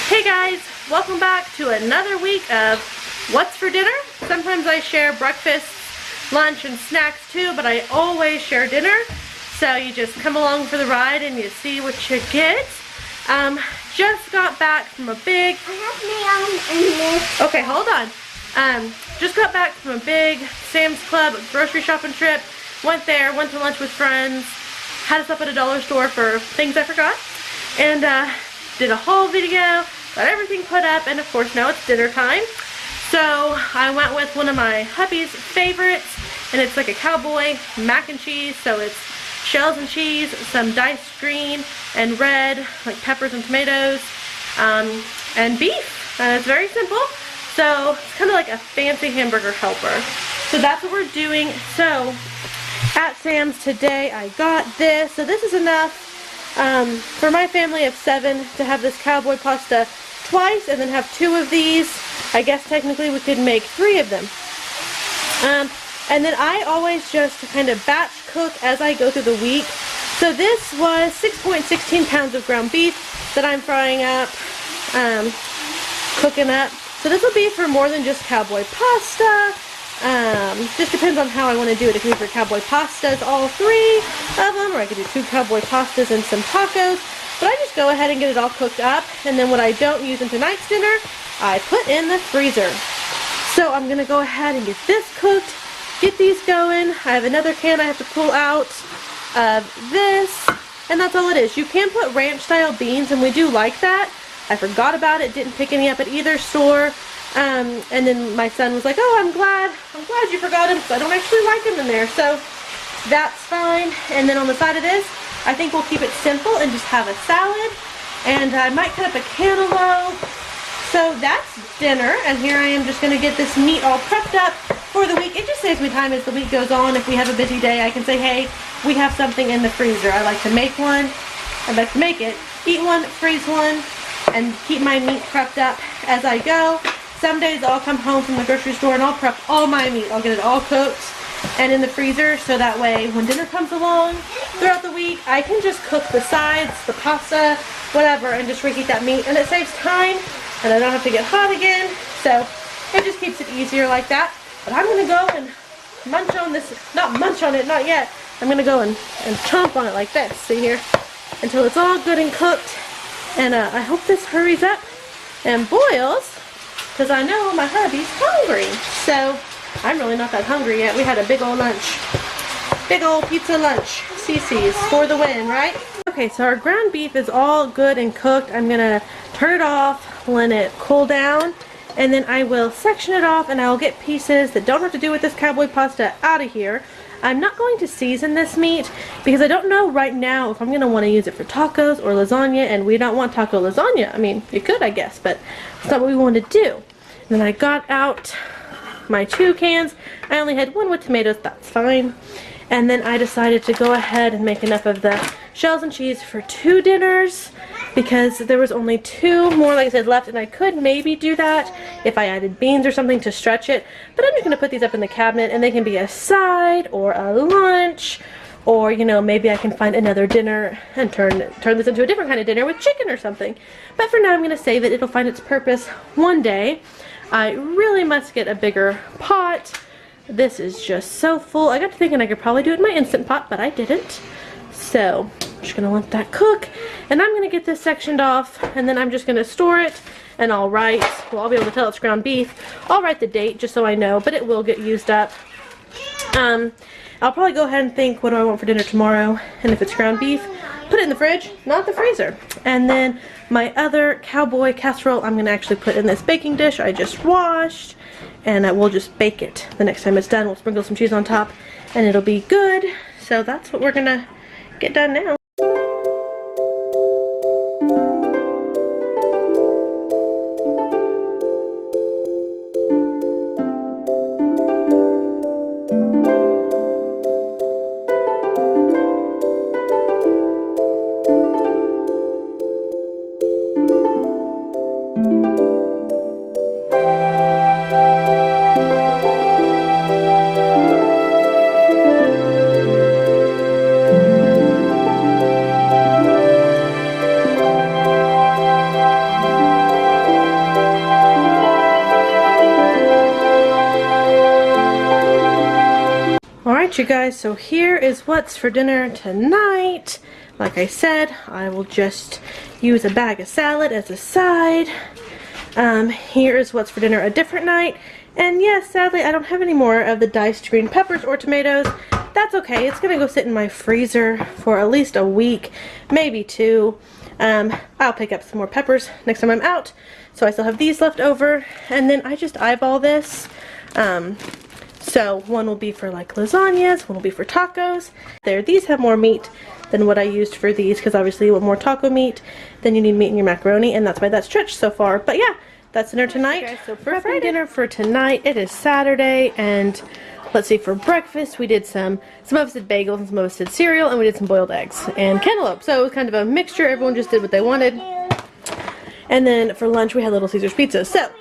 Hey guys, welcome back to another week of What's for Dinner. Sometimes I share breakfast, lunch, and snacks too, but I always share dinner. So you just come along for the ride and you see what you get. Just got back from a big... Okay, hold on. Just got back from a big Sam's Club grocery shopping trip. Went there, went to lunch with friends, had us up at a dollar store for things I forgot, and did a whole video, got everything put up, and of course now it's dinner time. So I went with one of my hubby's favorites, and it's like a cowboy mac and cheese. So it's shells and cheese, some diced green and red, like peppers and tomatoes, and beef. And it's very simple. So it's kind of like a fancy hamburger helper. So that's what we're doing. So at Sam's today I got this. So this is enough for my family of 7 to have this cowboy pasta twice, and then have 2 of these. I guess technically we could make 3 of them. And then I always just kind of batch cook as I go through the week. So this was 6.16 pounds of ground beef that I'm frying up, cooking up. So this will be for more than just cowboy pasta. Just depends on how I want to do it. It could be for cowboy pastas, all 3 of them, or I could do 2 cowboy pastas and some tacos. But I just go ahead and get it all cooked up, and then what I don't use in tonight's dinner, I put in the freezer. So I'm going to go ahead and get this cooked, get these going. I have another can I have to pull out of this, and that's all it is. You can put ranch style beans, and we do like that. I forgot about it, didn't pick any up at either store. And then my son was like, oh, I'm glad you forgot them, because I don't actually like them in there. So that's fine. And then on the side of this, I think we'll keep it simple and just have a salad. And I might cut up a cantaloupe. So that's dinner. And here I am just going to get this meat all prepped up for the week. It just saves me time as the week goes on. If we have a busy day, I can say, hey, we have something in the freezer. I like to make one. I like to make it, eat one, freeze one, and keep my meat prepped up as I go. Some days I'll come home from the grocery store and I'll prep all my meat. I'll get it all cooked and in the freezer, so that way when dinner comes along throughout the week, I can just cook the sides, the pasta, whatever, and just reheat that meat. And it saves time, and I don't have to get hot again. So it just keeps it easier like that. But I'm going to go and munch on this, not munch on it, not yet. I'm going to go and chomp on it like this, see here, until it's all good and cooked. And I hope this hurries up and boils, because I know my hubby's hungry. So I'm really not that hungry yet. We had a big old lunch. Big old pizza lunch. CC's for the win, right? Okay, so our ground beef is all good and cooked. I'm going to turn it off, let it cool down, and then I will section it off, and I'll get pieces that don't have to do with this cowboy pasta out of here. I'm not going to season this meat because I don't know right now if I'm going to want to use it for tacos or lasagna, and we don't want taco lasagna. I mean, you could, I guess, but it's not what we want to do. And then I got out my 2 cans. I only had 1 with tomatoes, that's fine. And then I decided to go ahead and make enough of the shells and cheese for 2 dinners, because there was only 2 more, like I said, left, and I could maybe do that if I added beans or something to stretch it. But I'm just going to put these up in the cabinet, and they can be a side or a lunch, or, you know, maybe I can find another dinner and turn this into a different kind of dinner with chicken or something. But for now, I'm going to save it. It'll find its purpose one day. I really must get a bigger pot. This is just so full. I got to thinking I could probably do it in my Instant Pot, but I didn't. So I'm just going to let that cook. And I'm going to get this sectioned off, and then I'm just going to store it. And I'll write, well, I'll be able to tell it's ground beef. I'll write the date just so I know, but it will get used up. I'll probably go ahead and think, what do I want for dinner tomorrow? And if it's ground beef, put it in the fridge, not the freezer. And then my other cowboy casserole, I'm going to actually put in this baking dish I just washed. And we'll just bake it the next time it's done. We'll sprinkle some cheese on top, and it'll be good. So that's what we're going to get done now. Alright you guys, so here is what's for dinner tonight. Like I said, I will just use a bag of salad as a side. Here is what's for dinner a different night. And yes, sadly I don't have any more of the diced green peppers or tomatoes. That's okay, it's gonna go sit in my freezer for at least a week, maybe 2. I'll pick up some more peppers next time I'm out. So I still have these left over. And then I just eyeball this. So one will be for like lasagnas, one will be for tacos. These have more meat than what I used for these, because obviously you want more taco meat than you need meat in your macaroni, and that's why that's stretched so far. But yeah, that's dinner tonight. Okay, so for dinner for tonight, it is Saturday, and let's see, for breakfast we did some of us did bagels and some of us did cereal, and we did some boiled eggs and cantaloupe. So it was kind of a mixture. Everyone just did what they wanted. And then for lunch we had Little Caesars pizza. So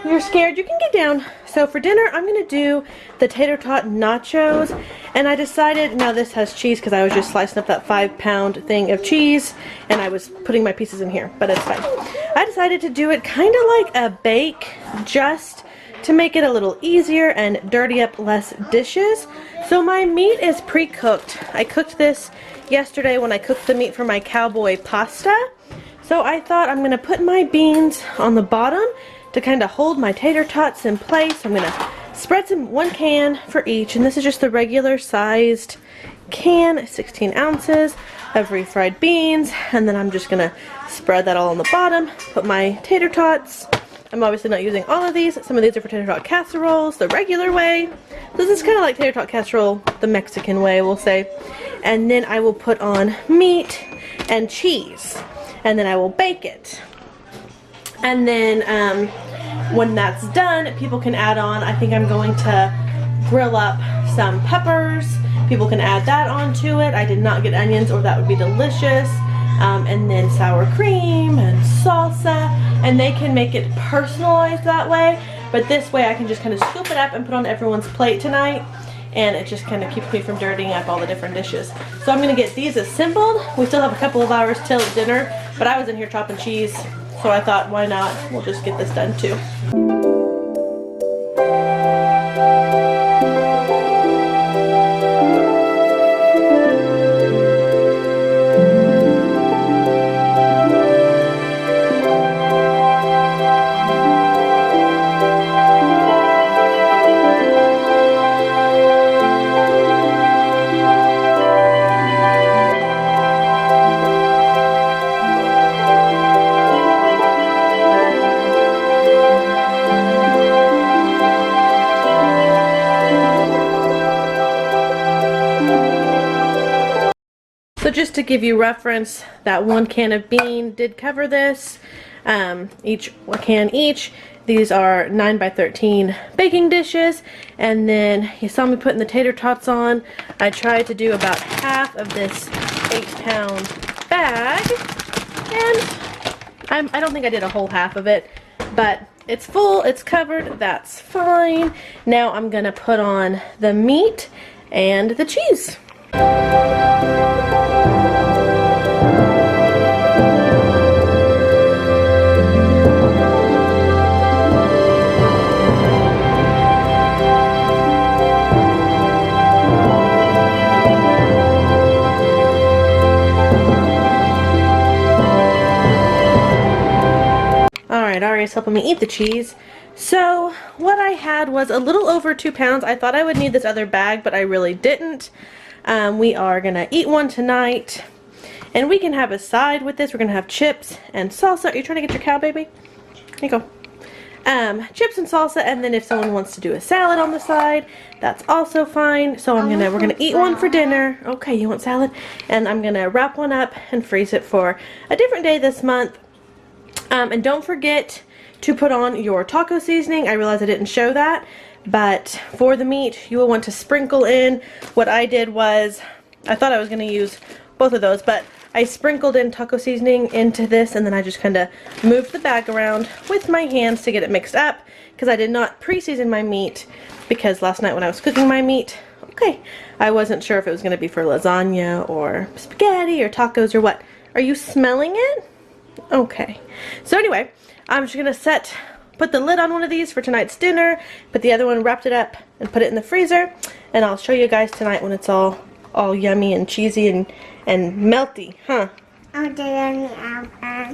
you're scared, you can get down. So for dinner, I'm going to do the tater tot nachos. And I decided, now this has cheese because I was just slicing up that 5-pound thing of cheese. And I was putting my pieces in here, but it's fine. I decided to do it kind of like a bake, just to make it a little easier and dirty up less dishes. So my meat is pre-cooked. I cooked this yesterday when I cooked the meat for my cowboy pasta. So I thought I'm going to put my beans on the bottom to kind of hold my tater tots in place. I'm going to spread one can for each, and this is just the regular sized can, 16 ounces of refried beans, and then I'm just going to spread that all on the bottom, put my tater tots. I'm obviously not using all of these. Some of these are for tater tot casseroles, the regular way. This is kind of like tater tot casserole, the Mexican way, we'll say. And then I will put on meat and cheese, and then I will bake it. And then when that's done, people can add on, I think I'm going to grill up some peppers. People can add that onto it. I did not get onions, or that would be delicious. And then sour cream and salsa, and they can make it personalized that way. But this way I can just kind of scoop it up and put on everyone's plate tonight, and it just kind of keeps me from dirtying up all the different dishes. So I'm going to get these assembled. We still have a couple of hours till dinner, but I was in here chopping cheese, so I thought, why not? We'll just get this done too. So just to give you reference, that 1 can of bean did cover this, each can each. These are 9 by 13 baking dishes, and then you saw me putting the tater tots on. I tried to do about half of this 8-pound bag, and I don't think I did a whole half of it, but it's full, it's covered, that's fine. Now I'm gonna put on the meat and the cheese. Alright, Ari's helping me eat the cheese. So what I had was a little over 2 pounds. I thought I would need this other bag, but I really didn't. We are gonna eat one tonight, and we can have a side with this. We're gonna have chips and salsa. Are you trying to get your cow, baby? Here you go. Chips and salsa, and then if someone wants to do a salad on the side, that's also fine. So we're gonna eat one for dinner. Okay, you want salad? And I'm gonna wrap one up and freeze it for a different day this month. And don't forget to put on your taco seasoning. I realize I didn't show that, but for the meat you will want to sprinkle in. What I did was, I thought I was going to use both of those, but I sprinkled in taco seasoning into this, and then I just kind of moved the bag around with my hands to get it mixed up, because I did not pre-season my meat, because last night when I was cooking my meat, I wasn't sure if it was going to be for lasagna or spaghetti or tacos or what. Are you smelling it? Okay. So anyway, I'm just going to put the lid on one of these for tonight's dinner, put the other one, wrapped it up, and put it in the freezer. and I'll show you guys tonight when it's all yummy and cheesy and melty, huh?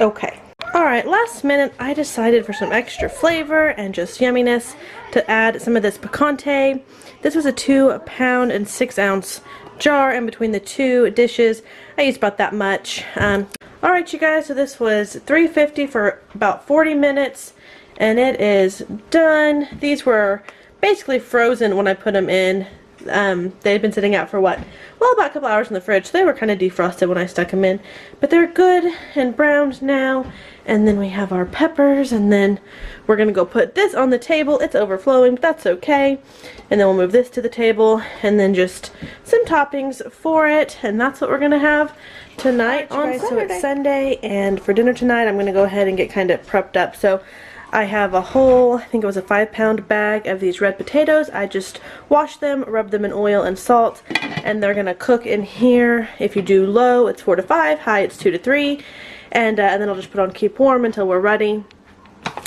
Okay. Alright, last minute I decided for some extra flavor and just yumminess to add some of this picante. This was a 2-pound and 6-ounce jar, and between the two dishes I used about that much. Alright you guys, so this was $3.50 for about 40 minutes and it is done. These were basically frozen when I put them in. They had been sitting out for what? Well, about a couple hours in the fridge. So they were kind of defrosted when I stuck them in. But they're good and browned now. And then we have our peppers, and then we're going to go put this on the table. It's overflowing, but that's okay. And then we'll move this to the table, and then just some toppings for it. And that's what we're going to have tonight on Saturday. So it's Sunday, and for dinner tonight I'm going to go ahead and get kind of prepped up. So I have a whole, I think it was a 5-pound bag of these red potatoes. I just washed them, rubbed them in oil and salt, and they're going to cook in here. If you do low, it's 4 to 5, high, it's 2 to 3. And then I'll just put on keep warm until we're ready.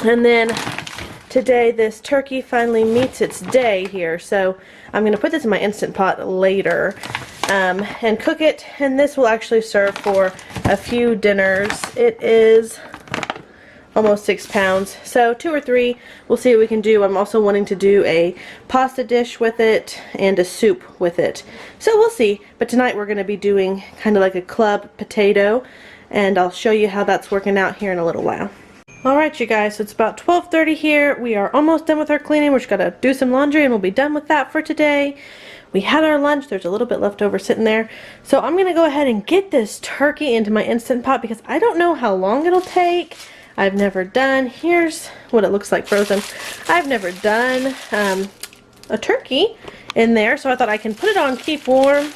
And then today this turkey finally meets its day here. So I'm going to put this in my Instant Pot later and cook it. And this will actually serve for a few dinners. It is almost 6 pounds, so 2 or 3, we'll see what we can do. I'm also wanting to do a pasta dish with it and a soup with it, so we'll see. But tonight we're going to be doing kind of like a club potato, and I'll show you how that's working out here in a little while. Alright you guys, so it's about 12:30 here. We are almost done with our cleaning. We're just going to do some laundry and we'll be done with that for today. We had our lunch. There's a little bit left over sitting there. So I'm going to go ahead and get this turkey into my Instant Pot because I don't know how long it'll take. I've never done, here's what it looks like frozen. I've never done a turkey in there, so I thought I can put it on keep warm,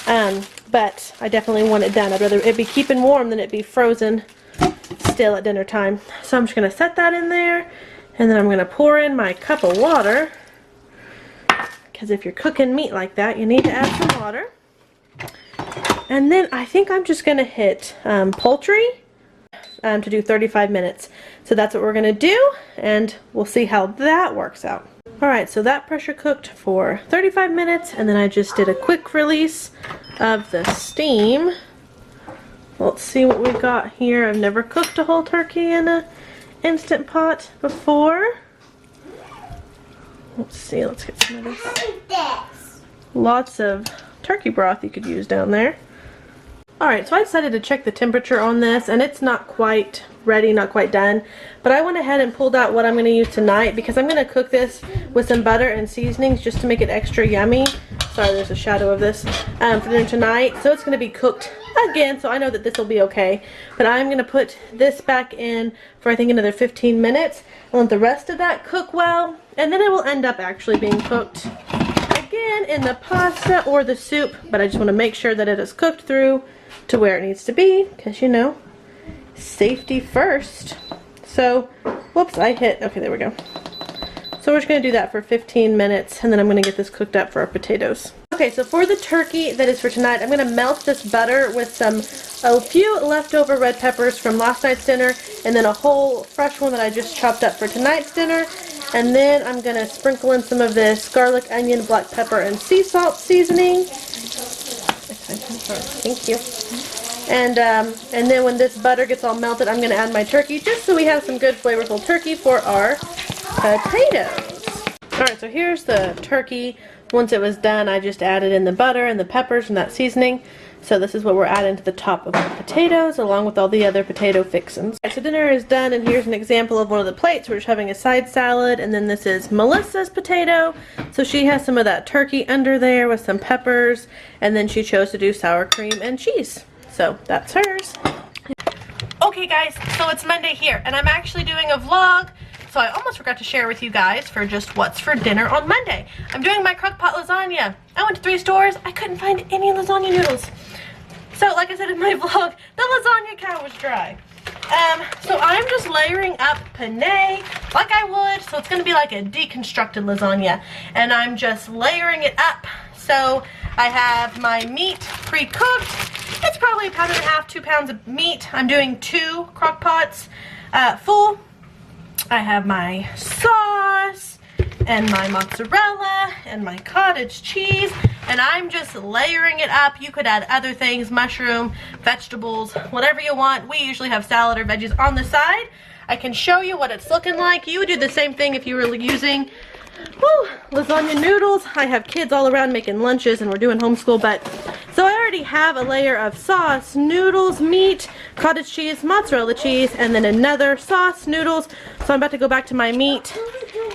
but I definitely want it done. I'd rather it be keeping warm than it be frozen still at dinner time. So I'm just going to set that in there, and then I'm going to pour in my cup of water, because if you're cooking meat like that, you need to add some water. And then I think I'm just going to hit poultry to do 35 minutes. So that's what we're going to do, and we'll see how that works out. Alright, so that pressure cooked for 35 minutes, and then I just did a quick release of the steam. Let's see what we've got here. I've never cooked a whole turkey in a Instant Pot before. Let's see, let's get some of this. Lots of turkey broth you could use down there. Alright, so I decided to check the temperature on this, and it's not quite ready, not quite done. But I went ahead and pulled out what I'm going to use tonight because I'm going to cook this with some butter and seasonings just to make it extra yummy. Sorry, there's a shadow of this for dinner tonight. So it's going to be cooked again, so I know that this will be okay. But I'm going to put this back in for I think another 15 minutes. And let the rest of that cook well, and then it will end up actually being cooked again in the pasta or the soup. But I just want to make sure that it is cooked through to where it needs to be, because you know, safety first. So, whoops, I hit, okay, there we go. So we're just going to do that for 15 minutes, and then I'm going to get this cooked up for our potatoes. Okay, so for the turkey that is for tonight, I'm going to melt this butter with a few leftover red peppers from last night's dinner, and then a whole fresh one that I just chopped up for tonight's dinner. And then I'm going to sprinkle in some of this garlic, onion, black pepper, and sea salt seasoning. Thank you. And then when this butter gets all melted, I'm going to add my turkey just so we have some good flavorful turkey for our potatoes. Alright, so here's the turkey. Once it was done, I just added in the butter and the peppers and that seasoning. So this is what we're adding to the top of our potatoes along with all the other potato fixins. So dinner is done, and here's an example of one of the plates. We're just having a side salad, and then this is Melissa's potato. So she has some of that turkey under there with some peppers, and then she chose to do sour cream and cheese. So that's hers. Okay guys, so it's Monday here, and I'm actually doing a vlog. So I almost forgot to share with you guys for just what's for dinner on Monday. I'm doing my crock pot lasagna. I went to 3 stores. I couldn't find any lasagna noodles. So like I said in my vlog, the lasagna cow was dry. So I'm just layering up penne like I would. So it's going to be like a deconstructed lasagna. And I'm just layering it up. So I have my meat pre-cooked. It's probably 1.5 pounds, 2 pounds of meat. I'm doing 2 crock pots full. I have my sauce, and my mozzarella and my cottage cheese, and I'm just layering it up. You could add other things, mushroom, vegetables, whatever you want. We usually have salad or veggies on the side. I can show you what it's looking like. You would do the same thing if you were using lasagna noodles. I have kids all around making lunches and we're doing homeschool, but so I already have a layer of sauce, noodles, meat, cottage cheese, mozzarella cheese, and then another sauce, noodles. So I'm about to go back to my meat,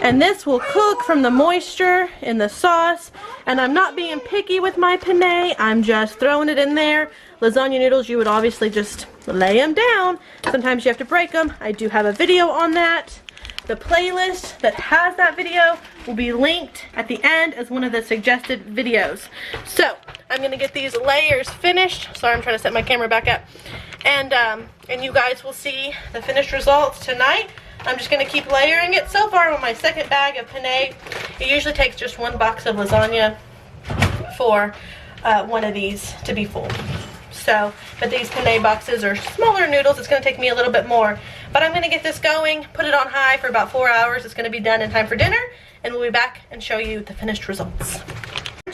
and this will cook from the moisture in the sauce. And I'm not being picky with my penne, I'm just throwing it in there. Lasagna noodles, you would obviously just lay them down. Sometimes you have to break them. I do have a video on that. The playlist that has that video will be linked at the end as one of the suggested videos. So I'm gonna get these layers finished. Sorry, I'm trying to set my camera back up. And you guys will see the finished results tonight. I'm just gonna keep layering it. So far on my second bag of penne, it usually takes just one box of lasagna for one of these to be full. So, but these penne boxes are smaller noodles. It's going to take me a little bit more. But I'm going to get this going, put it on high for about 4 hours. It's going to be done in time for dinner. And we'll be back and show you the finished results.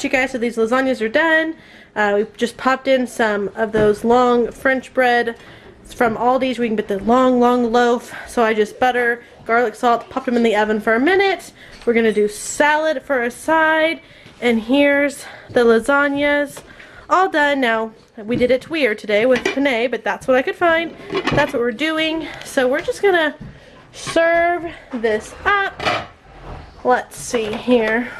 You guys, so these lasagnas are done. We just popped in some of those long French bread from Aldi's. We can get the long loaf. So I just butter, garlic, salt, popped them in the oven for a minute. We're going to do salad for a side. And here's the lasagnas. All done. Now, we did it weird today with penne, but that's what I could find. That's what we're doing. So we're just gonna serve this up. Let's see here.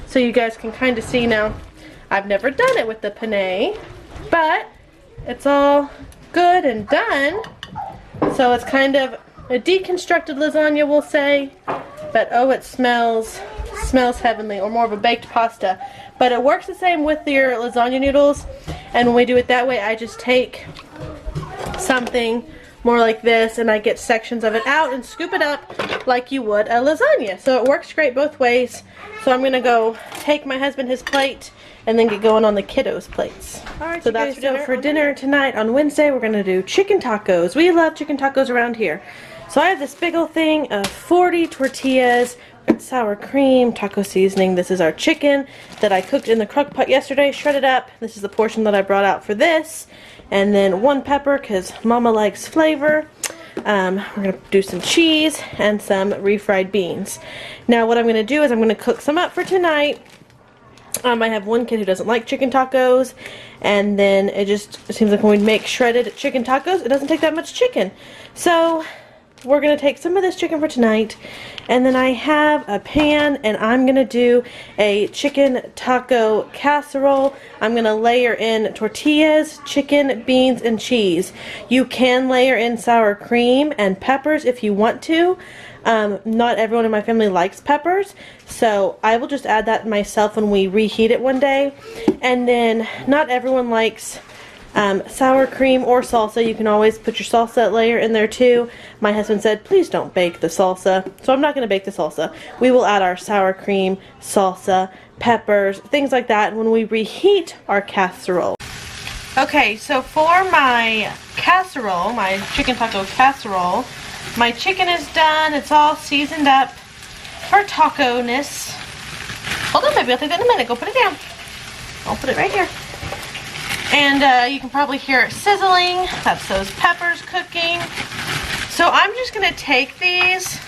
So you guys can kind of see now. I've never done it with the penne, but it's all good and done. So it's kind of a deconstructed lasagna, we'll say. But oh, it smells heavenly, or more of a baked pasta. But it works the same with your lasagna noodles. And when we do it that way, I just take something more like this and I get sections of it out and scoop it up like you would a lasagna. So it works great both ways. So I'm gonna go take my husband his plate and then get going on the kiddos' plates. Alright, so that's for dinner tonight. On Wednesday, we're gonna do chicken tacos. We love chicken tacos around here. So I have this big old thing of 40 tortillas, sour cream, taco seasoning. This is our chicken that I cooked in the crock pot yesterday, shredded up. This is the portion that I brought out for this. And then 1 pepper because Mama likes flavor. We're going to do some cheese and some refried beans. Now what I'm going to do is I'm going to cook some up for tonight. I have one kid who doesn't like chicken tacos, and then it seems like when we make shredded chicken tacos, it doesn't take that much chicken. So we're going to take some of this chicken for tonight, and then I have a pan, and I'm going to do a chicken taco casserole. I'm going to layer in tortillas, chicken, beans, and cheese. You can layer in sour cream and peppers if you want to. Not everyone in my family likes peppers, so I will just add that myself when we reheat it one day. And then not everyone likes sour cream or salsa. You can always put your salsa layer in there too. My husband said, please don't bake the salsa. So I'm not going to bake the salsa. We will add our sour cream, salsa, peppers, things like that when we reheat our casserole. Okay, so for my casserole, my chicken taco casserole, my chicken is done. It's all seasoned up for taco-ness. Hold on, baby. I'll take that in a minute. Go put it down. I'll put it right here. And you can probably hear it sizzling. That's those peppers cooking. So I'm just going to take these,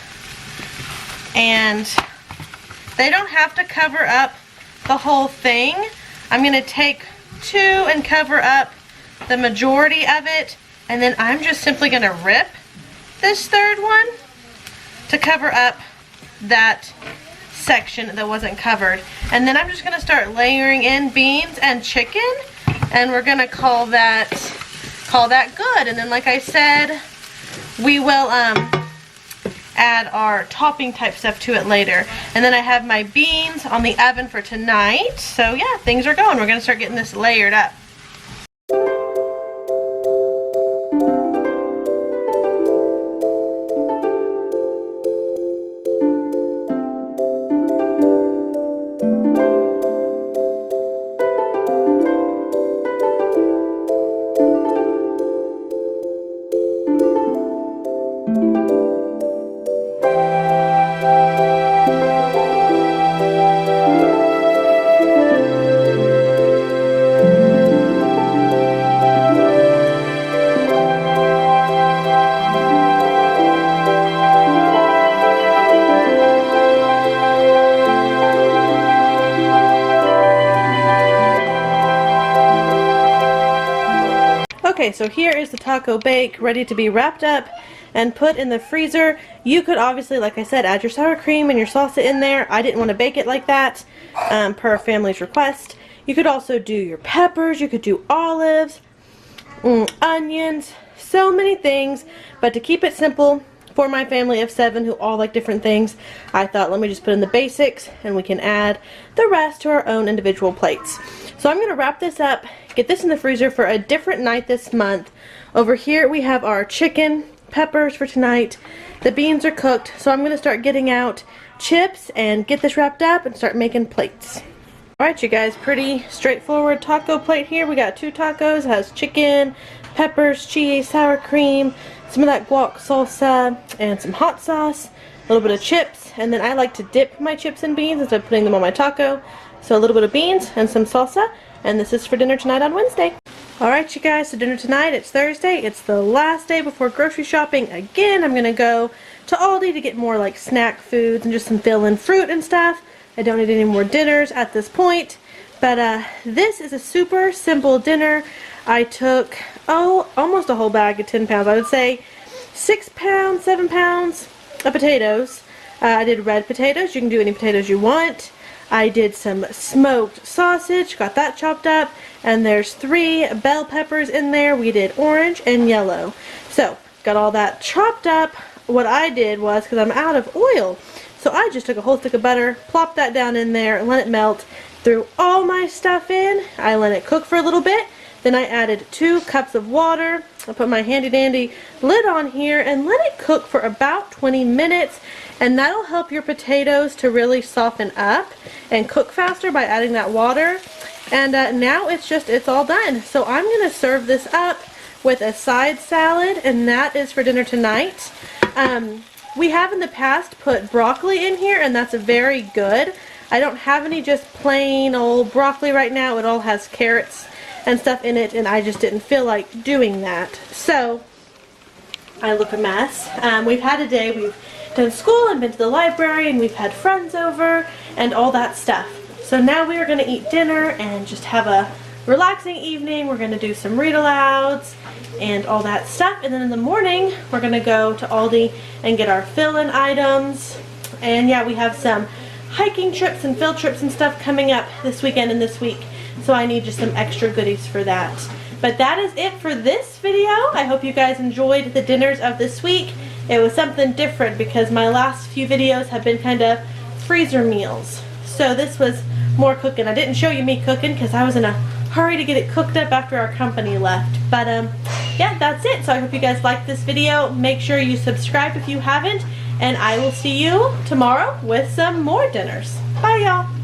and they don't have to cover up the whole thing. I'm going to take 2 and cover up the majority of it, and then I'm just simply going to rip this 3rd one to cover up that section that wasn't covered. And then I'm just going to start layering in beans and chicken, and we're going to call that good. And then, like I said, we will add our topping type stuff to it later. And then I have my beans on the oven for tonight. So yeah, things are going. We're going to start getting this layered up. Okay, so here is the taco bake ready to be wrapped up and put in the freezer. You could obviously, like I said, add your sour cream and your salsa in there. I didn't want to bake it like that, per family's request. You could also do your peppers, you could do olives, onions, so many things. But to keep it simple for my family of 7 who all like different things, I thought let me just put in the basics and we can add the rest to our own individual plates. So I'm going to wrap this up, get this in the freezer for a different night this month. Over here we have our chicken, peppers for tonight. The beans are cooked, so I'm going to start getting out chips and get this wrapped up and start making plates. Alright you guys, pretty straightforward taco plate here. We got 2 tacos, it has chicken, peppers, cheese, sour cream, some of that guac salsa, and some hot sauce, a little bit of chips, and then I like to dip my chips in beans instead of putting them on my taco. So a little bit of beans and some salsa, and this is for dinner tonight on Wednesday. Alright you guys, so dinner tonight, it's Thursday, it's the last day before grocery shopping again. I'm going to go to Aldi to get more like snack foods and just some fill-in fruit and stuff. I don't need any more dinners at this point, but this is a super simple dinner. I took, almost a whole bag of 10 pounds, I would say 6 pounds, 7 pounds of potatoes. I did red potatoes, you can do any potatoes you want. I did some smoked sausage, got that chopped up, and there's 3 bell peppers in there. We did orange and yellow. So, got all that chopped up. What I did was, because I'm out of oil, so I just took a whole stick of butter, plopped that down in there, and let it melt. Threw all my stuff in. I let it cook for a little bit. Then I added 2 cups of water. I put my handy dandy lid on here and let it cook for about 20 minutes. And that'll help your potatoes to really soften up and cook faster by adding that water. And now it's all done. So I'm going to serve this up with a side salad, and that is for dinner tonight. We have in the past put broccoli in here, and that's very good. I don't have any just plain old broccoli right now. It all has carrots and stuff in it, and I just didn't feel like doing that. So I look a mess. We've had a day, we've done school and been to the library, and we've had friends over and all that stuff. So now we are going to eat dinner and just have a relaxing evening. We're going to do some read alouds and all that stuff, and then in the morning we're going to go to Aldi and get our fill-in items. And yeah, we have some hiking trips and field trips and stuff coming up this weekend and this week, so I need just some extra goodies for that. But that is it for this video. I hope you guys enjoyed the dinners of this week. It was something different because my last few videos have been kind of freezer meals. So this was more cooking. I didn't show you me cooking because I was in a hurry to get it cooked up after our company left. But yeah, that's it. So I hope you guys liked this video. Make sure you subscribe if you haven't, and I will see you tomorrow with some more dinners. Bye y'all.